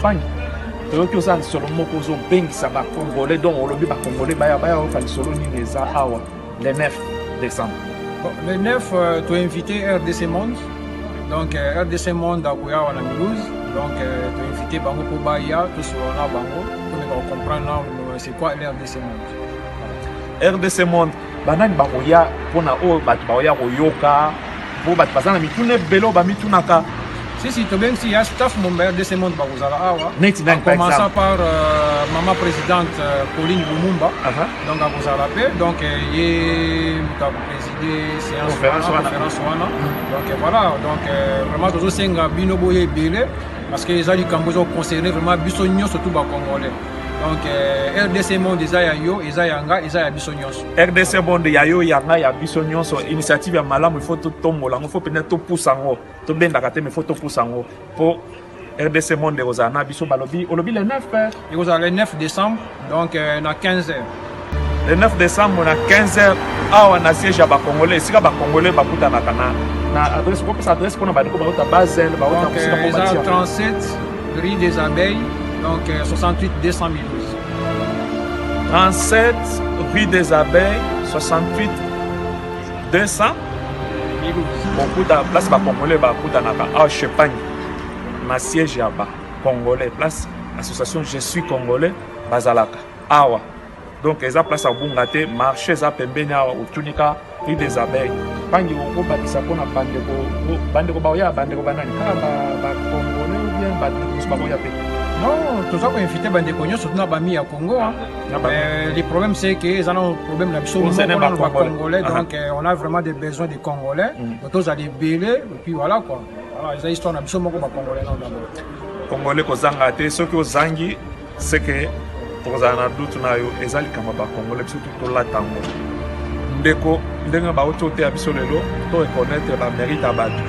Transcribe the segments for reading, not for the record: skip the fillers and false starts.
campagne. Donc que ça sur le mot qu'on bengi ça va congolais donc on le dit congolais baya on fait solo ni les awa le 9 décembre. Bon, le 9 tu as invité RDC Monde. Donc RDC Monde à Kouya on a Mulhouse. Donc tu as invité bango pour baya tout sur on a bango pour comprendre c'est quoi l'RDC Monde. RDC Monde banani bakoya pona o batu bakoya koyoka bo batu pasana mitune belo ba mitunaka. Si, tu bien si il y a staff mon RDC Monde bakuzala awa. En commençant par maman présidente Pauline Lumumba. Donc bakuzala pe donc il a présidé séance conférence wana. Donc voilà donc vraiment toujours senga bino boye belé parce que les ali Kambozo concerné vraiment bisonyo surtout ba congolais. Donc RDC Monde Isaya yo Isayanga Isaya bisonyos. RDC Monde yayo yanga ya bisonyos initiative ya malamu il faut tout tombola il faut peut-être tout pousser ngo to benda kate mais faut tout pousser ngo pour RDC Monde ozana biso balobi olobi le 9 il y a le 9 décembre donc na 15h. Le 9 décembre na 15h awa na siège ya ba congolais sika ba congolais bakuta na kana na adresse ko pesa adresse ko na ba ko ba Basel ba ko ta 37 rue des Abeilles. Donc 68 200 012. 37 rue des Abeilles, 68 200 012. Beaucoup de place ba congolais ba kuta na ka Champagne. Na siège ya ba congolais place association Je suis congolais bazalaka. Awa. Donc eza place à bungate marché za pembeni awa utunika rue des Abeilles. Pangi ko bakisa pona bandeko ba ya bandeko banani ka ba congolais ou bien ba ko ya pe. Non, tout ça qu'on invité bande cognos surtout na bami à Congo. Le problème c'est que ils ont un problème là sur congolais donc on a vraiment des besoins des congolais. Donc tous allez belé et puis voilà quoi. Voilà, ils ont histoire na biso moko ba congolais non d'abord. Congolais ko zanga te ce que zangi c'est que pour zana doute na yo ezali kama ba congolais surtout to la tango. Ndeko ndenga ba otote ya biso lelo to reconnaître ba mérite abatu.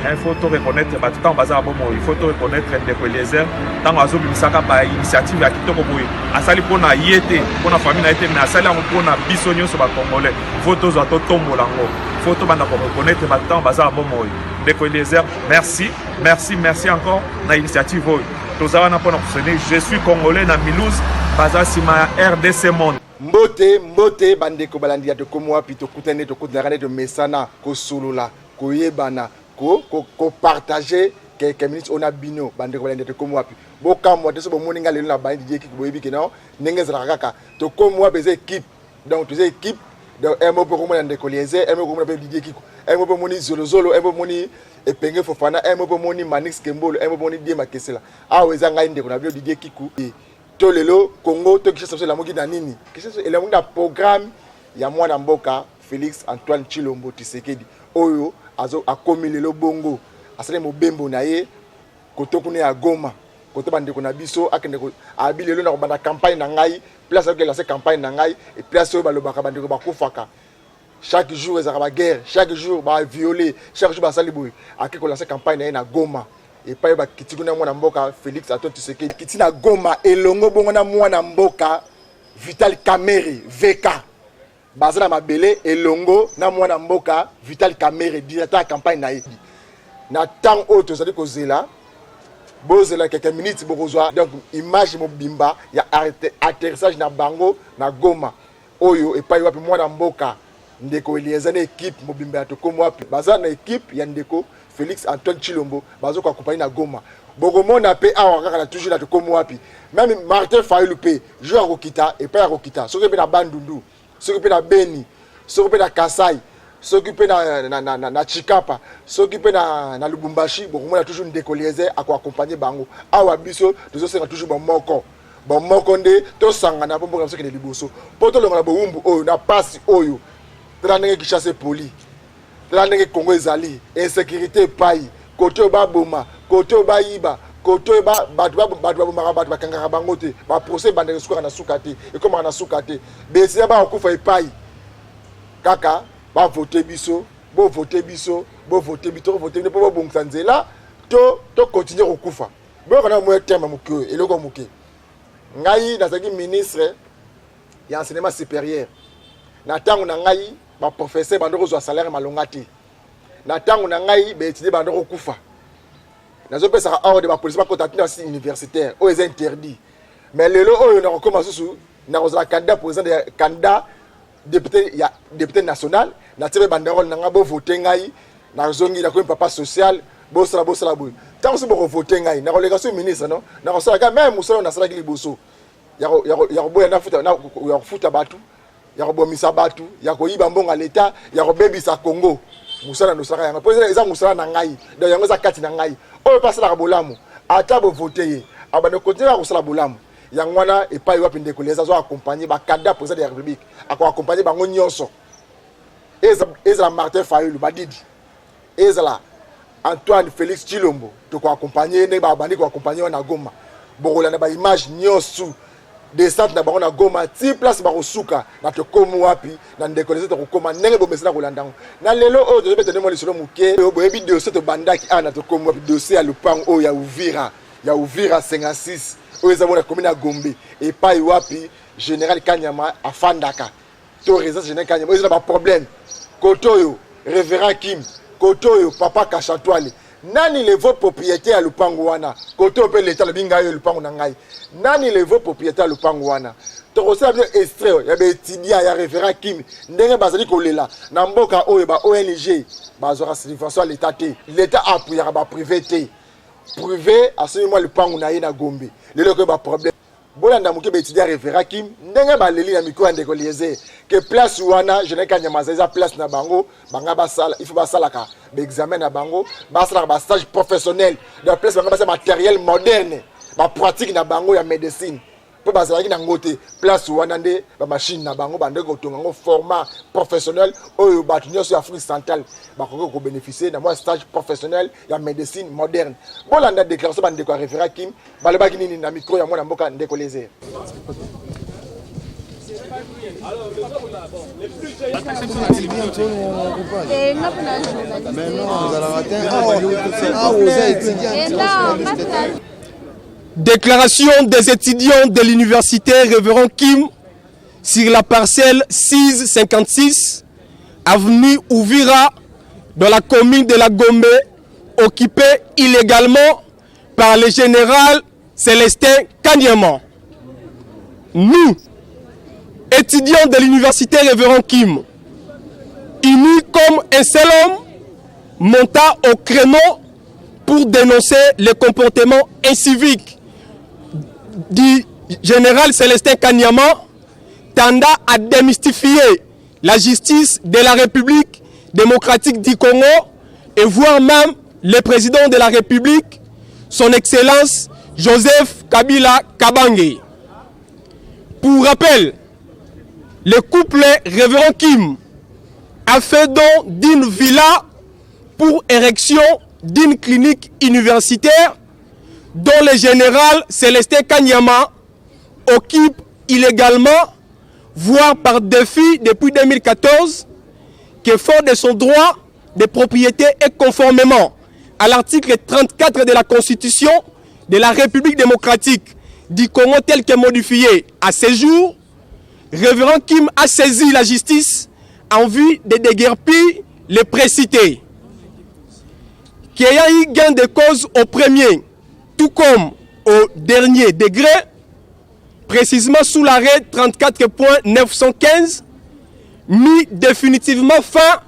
Il faut tout reconnaître, il faut tout reconnaître Ndeko Eliezer. Tant que Misaka par initiative à Kitoko Boy, à Sali pour na yété, pour la famille na yété, mais à Sali pour na bisogno sur la Congolais. Faut tout auto tombo lango. Faut tout banda reconnaître maintenant bazar bomoy. Ndeko Eliezer, merci encore na initiative Boy. Tous avons pour nous je suis congolais na Mulhouse, bazar sima RDC Monde. Mbote bandeko balandia to komwa pito kutene to kutana de mesana ko sulula ko yebana ko partager quelques minutes on a bino bande ko balende to komo wapi bo kam wate so bo moninga lelo na bandi die équipe boyebi keno ndenge zara kaka to komo wapi ze équipe donc tu équipe donc emo po komo ndeko lieze emo komo na die équipe emo po moni zolo emo moni epenge fofana emo po moni manix kembolo emo po moni die makesela awe zanga ndeko na bio die kiku to lelo Congo to kisa so la moki na nini kisa so ele na programme ya mwana mboka Félix Antoine Tshilombo Tshisekedi oyo azo akomi lelo bongo asale mobembo na ye kotokune ya Goma koto bande ko na biso akende ko abi lelo na banda campagne na ngai place ko lancer campagne na ngai et place oyo balobaka bande ko bakufaka chaque jour ezaka ba guerre chaque jour ba violer chaque jour ba sali boy akiko lancer campagne na Goma et pa ba kitikuna mwana mboka Félix Antoine Tshisekedi kitina Goma elongo bongo na mwana mboka Vital Kamerhe VK bazala mabele elongo na mwana mboka Vital Kamerhe directeur de campagne na yedi na temps auto ça dit ko zela bozela quelques minutes bokozwa donc image mobimba ya atterrissage na bango na Goma oyo et pa wapi mwana mboka Ndeko Eliezer na équipe mobimba ya to komo wapi bazala na équipe ya Ndeko Félix Antoine Tshilombo bazo ko accompagner na Goma bokomona pe awa kaka na toujours na to komo wapi même Martin Fayulu pe joueur Rokita et pas Rokita soki pe na Bandundu s'occuper na Beni, s'occuper na Kasai, s'occuper na Chikapa, s'occuper na Lubumbashi, bon on a toujours Ndeko Eliezer à accompagner bango. Awa biso, nous sommes toujours bon moko nde to sangana po mboka soki ne liboso. Po to longa bo umbu oyo na passe oyo. Tala ndenge ki chasse poli. Tala ndenge Congo ezali, insécurité pai, koto ba boma, koto ba yiba. Koto ba batu bakangaka bango te ba procès bande suka na sukate et comme na sukate besi ba okufa epai kaka ba voter biso bo voter biso ne po bongisa nzela to continuer okufa bo kana mo tema muke eloko muke ngai nazaki ministre ya enseignement supérieur na tango na ngai ba professeur bando ko zo salaire malonga te na tango na ngai be étudier bando okufa nazo pesa ordre ba police ba contacter aussi universitaire o est interdit mais lelo oyo na commencer sous na la candidat président de candidat député ya député national na tebe banderole na ngabo voter ngai na zongi na ko papa social bosala boy tant que bo voter ngai na relégation ministre non na ko sala même musala na sala ki liboso ya boya na futa batu ya ko bomisa batu ya ko yiba mbonga l'état ya ko bebisa Congo musala no sala ya président eza musala na ngai donc yango za kati na ngai o pasala ka bolamu ata bo voter abane continuer ko sala bolamu yangwana et pas wapi ndeko les azo accompagner ba candidat président de la République ako accompagner bango nyonso ezala Martin Fayulu badidi ezala Antoine Félix Chilombo to ko accompagner ne ba bandi ko accompagner na Goma bokola na ba image nyonso descente na bango na Goma ti place ba kosuka na to komo wapi na ndeko les to koma ndenge bo mesina kolandango na lelo o to betene mo lisolo muke bo ebi dossier to bandaki ana to komo wapi dossier ya lupango o ya Uvira 56 oyo mona commune ya Gombe et pas wapi général Kanyama afandaka to résidence général Kanyama oyo ba problème kotoyo révérend Kim kotoyo papa Kachatwali nani le vote propriétaire à lupango wana kotoyo pe l'état le binga yo lupango na ngai nani le vote propriétaire à lupango wana to ko ça bien extrait ya be étudiant ya révérend Kim ndenge bazali kolela na mboka oyo ba ONG bazora subvention à l'état te l'état appuyera ba privé te privé à ce moment le pango na yena Gombe le ko ba problème bolanda muke be étudiant révérend Kim ndenge ba leli na miko ndeko liese que place wana je n'ai qu'à nyamaza za place na bango banga basala il faut basala ka be examen na bango basala ba stage professionnel de place banga basala matériel moderne ba pratique na bango ya médecine pour basala ki na ngote place wana nde ba machine na bango bande ko tonga ngo format professionnel oyo ba tunyo sur Afrique centrale ba ko bénéficier na moi stage professionnel ya médecine moderne bolanda déclaration bande ko référent Kim ba le ba kinini na micro ya mona mboka ndeko lezer Déclaration des étudiants de l'université Révérend Kim sur la parcelle 656, avenue Uvira, dans la commune de la Gombe, occupée illégalement par le général Célestin Kanyama. Nous, étudiants de l'université Révérend Kim, unis comme un seul homme, monta au créneau pour dénoncer le comportement incivique du général Célestin Kanyama, tendant à démystifier la justice de la République démocratique du Congo et voire même le président de la République, son Excellence Joseph Kabila Kabange. Pour rappel, le couple Révérend Kim a fait don d'une villa pour érection d'une clinique universitaire dont le général Célestin Kanyama occupe illégalement, voire par défi depuis 2014, que fort de son droit de propriété et conformément à l'article 34 de la Constitution de la République démocratique du Congo tel que modifié à ce jour, Révérend Kim a saisi la justice en vue de déguerpir les précités. Qui ayant eu gain de cause au premier, tout comme au dernier degré, précisément sous l'arrêt 34.915, mis définitivement fin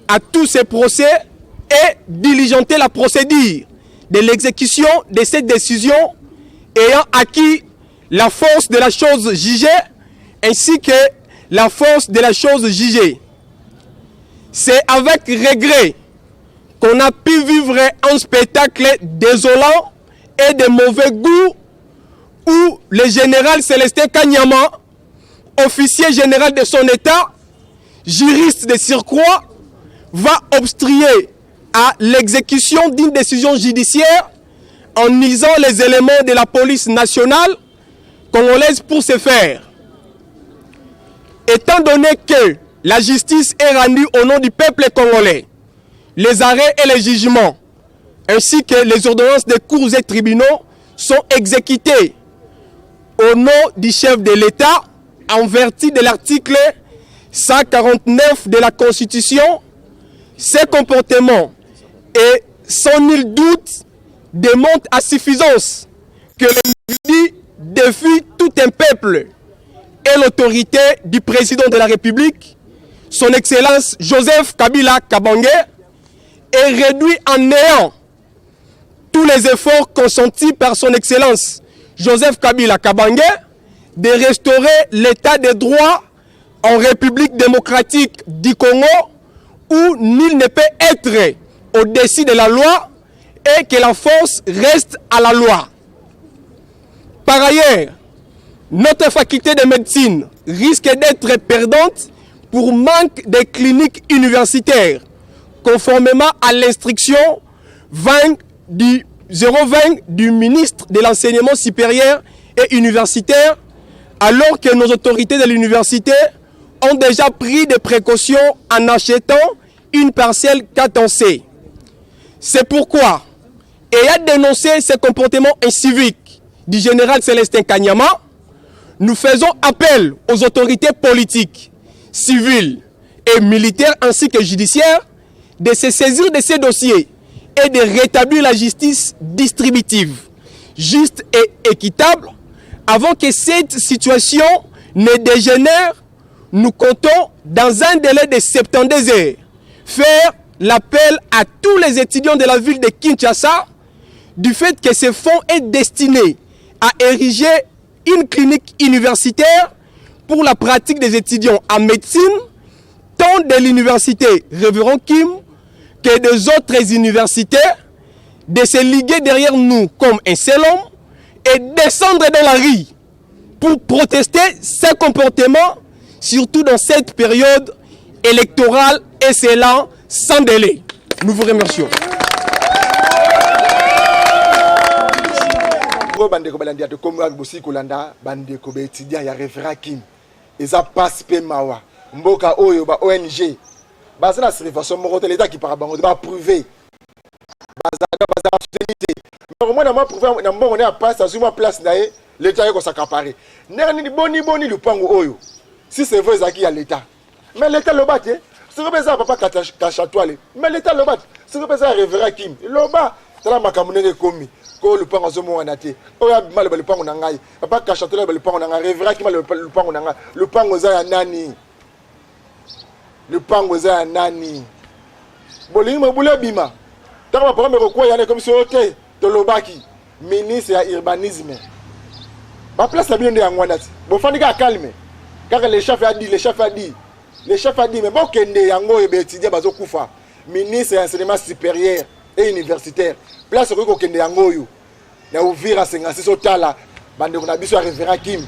à tous ces procès et diligenter la procédure de l'exécution de cette décision ayant acquis la force de la chose jugée ainsi que la force de la chose jugée. C'est avec regret qu'on a pu vivre un spectacle désolant et de mauvais goût où le général Célestin Kanyama, officier général de son État, juriste de surcroît, va obstruer à l'exécution d'une décision judiciaire en usant les éléments de la police nationale congolaise pour ce faire. Étant donné que la justice est rendue au nom du peuple congolais, les arrêts et les jugements, ainsi que les ordonnances des cours et tribunaux sont exécutés au nom du chef de l'État en vertu de l'article 149 de la Constitution. Ces comportements est sans nul doute démontre à suffisance que l'individu défie tout un peuple et l'autorité du président de la République, son Excellence Joseph Kabila Kabange, et réduit en néant tous les efforts consentis par son Excellence Joseph Kabila Kabange de restaurer l'état de droit en République démocratique du Congo, où nul ne peut être au-dessus de la loi et que la force reste à la loi. Par ailleurs, notre faculté de médecine risque d'être perdante pour manque de cliniques universitaires, conformément à l'instruction 020 du ministre de l'Enseignement supérieur et universitaire, alors que nos autorités de l'université ont déjà pris des précautions en achetant une parcelle catoncée. C'est pourquoi, ayant dénoncé ce comportement incivique du général Célestin Kanyama, nous faisons appel aux autorités politiques, civiles et militaires ainsi que judiciaires de se saisir de ces dossiers et de rétablir la justice distributive, juste et équitable, avant que cette situation ne dégénère. Nous comptons, dans un délai de 72 heures, faire l'appel à tous les étudiants de la ville de Kinshasa du fait que ce fonds est destiné à ériger une clinique universitaire pour la pratique des étudiants en médecine, tant de l'université Révérend Kim que des autres universités, de se liguer derrière nous comme un seul homme et descendre dans la rue pour protester ces comportements, surtout dans cette période électorale excellente sans délai. Nous vous remercions. Bandeko balandia to komwa bosi kolanda bandeko be étudiant ya référent Kim eza passe pe mawa mboka oyo ba ONG baza na servation moko te l'état qui para bango ba prouver baza soutenité mais moi na ma prouver na mbongo na passe azuma place na ye l'état yeko s'accaparer nani boni lupango oyo si c'est vrai zaki ya l'état mais l'état lo batte c'est repesa papa kachatwale mais l'état lo batte c'est repesa référent Kim lo ba tala makamune komi ko lupango azomo wana te oya mal lupango na ngai papa kachatwale lupango na ngai référent Kim lupango na ngai lupango za ya nani lupango za ya nani bolingo bula bima tama papa me ko yana comme si ote to lobaki ministre ya urbanisme ba place la bino de ngwana ti bo fandi ka calme car le chef a dit mais bon kende yango e be étudier bazo kufa ministre ya enseignement supérieur et universitaire place ko kende yango yo na ouvrir à 56 otala bande ko na biso référent Kim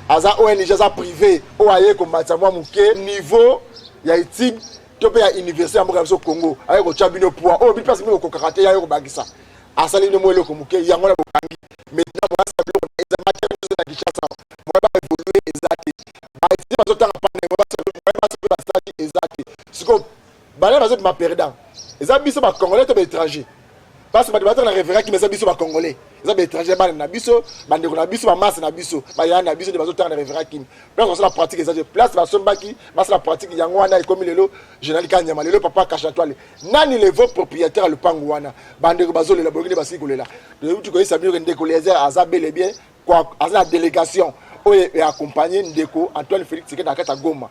aza ONG za privé o aye ko matsa mwa muke niveau ya étude to pe ya université ya mboka Congo aye ko chabino point o bi place mi ko kakate ya ko bagisa asali no mwelo ko muke yango na bokangi maintenant moi ça bloque les matières de la Kinshasa moi ba évoluer exact ba étudier bazo tanga pane moi ba stage exact siko bale bazo ma perdant eza biso ba congolais to ba étranger parce que ba na référent Kim eza biso ba congolais eza ba étranger ba na biso bande ko na biso ba masse na biso ba ya na biso de bazo tanga na référent Kim place on la pratique eza place ba sombaki ba la pratique yango wana e comme lelo général Kanyama lelo papa Kachatwale nani les vos propriétaires le pango wana bande ko bazo lela bokini basi ko lela de tu ko isa bien ndeko les aza bel et bien quoi aza la délégation oye et accompagner ndeko Antoine Félix Tshisekedi na kata Goma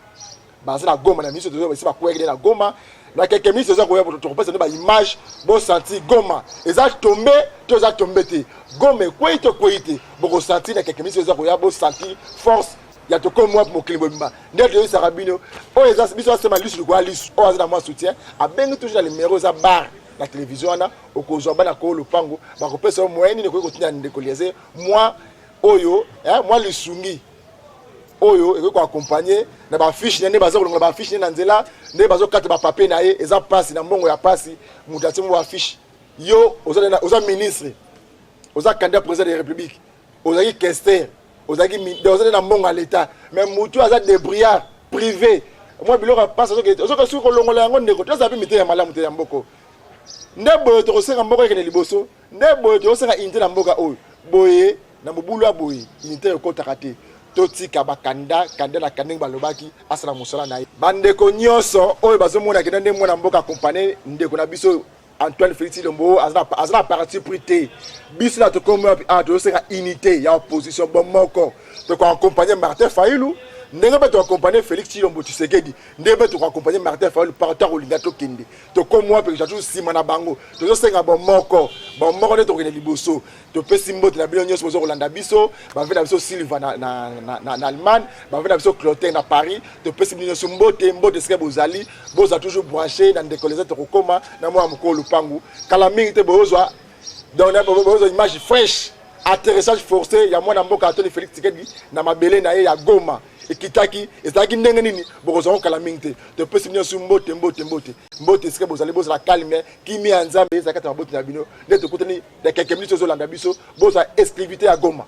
baza na Goma na miso de ba ko egele na Goma na quelques minutes ça ko ya pour repasser ba image bo senti Goma eza tombé to za tombé te Goma ko ite bo senti na quelques minutes ça ko ya bo senti force ya to comme moi pour Kilimbo Bimba ndeko yo sarabino o eza biso sema lisu ko lisu o aza na moi soutien a bengi toujours les numéros za bar la télévision na okozwa bana ko lupango ba ko pesa moyen ni ko continuer ndeko liaise moi oyo moi le sungi oyo eko accompagner na ba fiche ne bazo kolonga ba fiche na nzela ne bazo kata ba papier na ye eza passe na mbongo ya passe mutati mo ba fiche yo oza ministre oza candidat président de la République oza ki questeur oza ki oza na mbongo à l'état mais mutu aza débrouillard privé moi biloko passe ozo ka suko longola yango ndeko to zabi mite ya malamu te ya mboko ndebo to kosenga mboko ekene liboso ndebo to kosenga inte na mboka oyo boye na mobulu aboye inte ko takate totika bakanda kanda na kandeng balobaki asala musala na ye bandeko nyonso oyo bazomona kenda nde mwana mboka accompagner ndeko na biso Antoine Félix Tshilombo azana parti prité biso na to comme to sera unité ya opposition bon moko to accompagner Martin Fayulu ndenge ba to accompagner Félix Tshilombo Tshisekedi ndenge ba to accompagner Martin Fayulu partout au linga to kende to comme moi pe jatu sima na bango to senga bon moko ne to kene liboso to pesi mbote na bilonyo so Rolanda biso ba vena biso Silva na Allemagne ba vena biso Clotaire na Paris to pesi bilonyo so mbote sike bozali boza toujours branché dans des colonisations to kokoma na moi mukolo pangu kala mingi te bozwa donc na bozwa image fraîche atterrissage forcé ya mwana mboka Antoine Félix Tshisekedi na mabele na ye ya Goma ekitaki ezaki ndenge nini bokozonga kala mingi te to pesi bilonyo so mbote sike bozali bozala calme kimi ya nzambe ezaka ta mbote na bino nde to kutani de quelques minutes ozolanda biso boza exclusivité ya Goma.